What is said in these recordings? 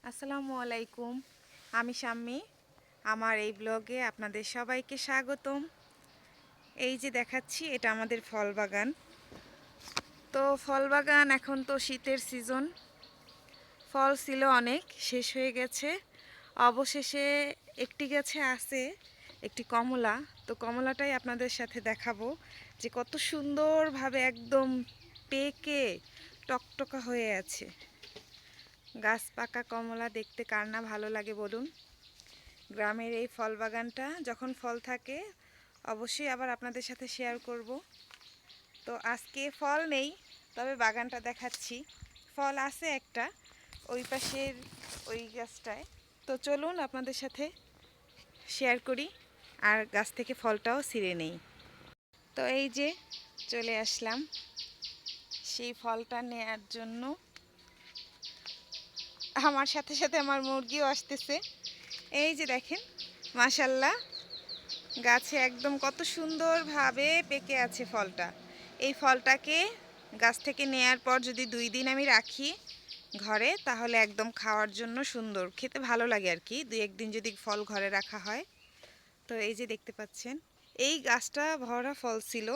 আসসালামু আলাইকুম। আমি শাম্মী। আমার এই ব্লগে আপনাদের সবাইকে স্বাগতম। এই যে দেখাচ্ছি, এটা আমাদের ফল বাগান। তো ফল বাগান, এখন তো শীতের সিজন। ফল ছিল অনেক, শেষ হয়ে গেছে। অবশেষে একটি গাছে আছে একটি কমলা। তো কমলাটাই আপনাদের সাথে দেখাবো যে কত সুন্দরভাবে একদম পেকে টকটকা হয়ে আছে। গাছ পাকা কমলা দেখতে কার না ভালো লাগে বলুন। গ্রামের এই ফল বাগানটা যখন ফল থাকে অবশ্যই আবার আপনাদের সাথে শেয়ার করব। তো আজকে ফল নেই, তবে বাগানটা দেখাচ্ছি। ফল আছে একটা ওই পাশের ওই গাছটায়। তো চলুন আপনাদের সাথে শেয়ার করি আর গাছ থেকে ফলটাও ছিঁড়ে নেই। তো এই যে চলে আসলাম সেই ফলটা নেয়ার জন্য। আমার সাথে সাথে আমার মুরগিও আসতেছে। এই যে দেখেন, মাশাল্লাহ, গাছে একদম কত সুন্দরভাবে পেকে আছে ফলটা। এই ফলটাকে গাছ থেকে নেয়ার পর যদি 2 দিন আমি রাখি ঘরে, তাহলে একদম খাওয়ার জন্য সুন্দর, খেতে ভালো লাগে আর কি, 2-1 দিন যদি ফল ঘরে রাখা হয়। তো এই যে দেখতে পাচ্ছেন, এই গাছটা ভরা ফল ছিল।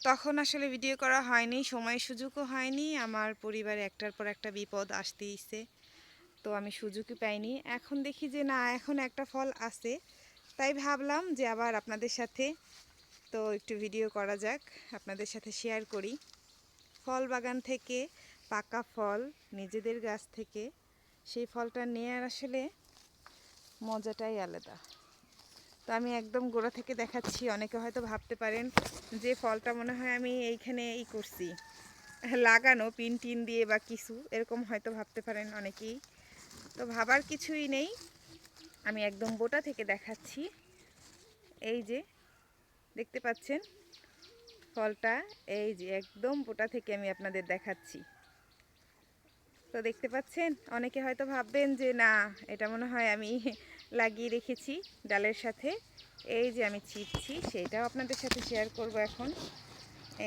তখন আসলে ভিডিও করা হয়নি, সময় সুযোগও হয়নি। আমার পরিবারে একটার পর একটা বিপদ আসতেইছে, তো আমি সুযোগই পাইনি। এখন দেখি যে না, এখন একটা ফল আছে, তাই ভাবলাম যে আবার আপনাদের সাথে তো একটু ভিডিও করা যাক, আপনাদের সাথে শেয়ার করি। ফল বাগান থেকে পাকা ফল নিজেদের গাছ থেকে সেই ফলটা নেয়ার আসলে মজাটাই আলাদা। তো আমি একদম গোড়া থেকে দেখাচ্ছি। অনেকে হয়তো ভাবতে পারেন যে ফলটা মনে হয় আমি এইখানে করছি, লাগানো পিন টিন দিয়ে বা কিছু এরকম হয়তো ভাবতে পারেন অনেকেই। তো ভাবার কিছুই নেই, আমি একদম বোটা থেকে দেখাচ্ছি। এই যে দেখতে পাচ্ছেন ফলটা, এই যে একদম বোটা থেকে আমি আপনাদের দেখাচ্ছি। তো দেখতে পাচ্ছেন, অনেকে হয়তো ভাববেন যে না, এটা মনে হয় আমি লাগিয়ে রেখেছি ডালের সাথে। এই যে আমি ছিঁড়ছি, সেটাও আপনাদের সাথে শেয়ার করব এখন।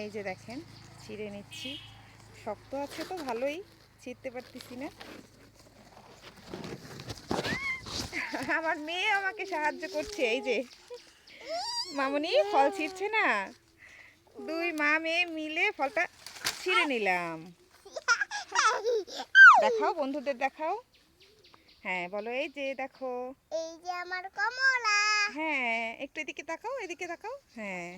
এই যে দেখেন, ছিঁড়ে নিচ্ছি। শক্ত আছে তো ভালোই, ছিঁড়তে পারতেছি না। আমার মেয়ে আমাকে সাহায্য করছে। এই যে মামুনি ফল ছিঁড়ছে না, 2 মা মেয়ে মিলে ফলটা ছিঁড়ে নিলাম। দেখাও, বন্ধুদের দেখাও। হ্যাঁ বলো, এই যে দেখো, এই যে আমার কমলা। হ্যাঁ একটু এদিকে তাকাও, এদিকে তাকাও। হ্যাঁ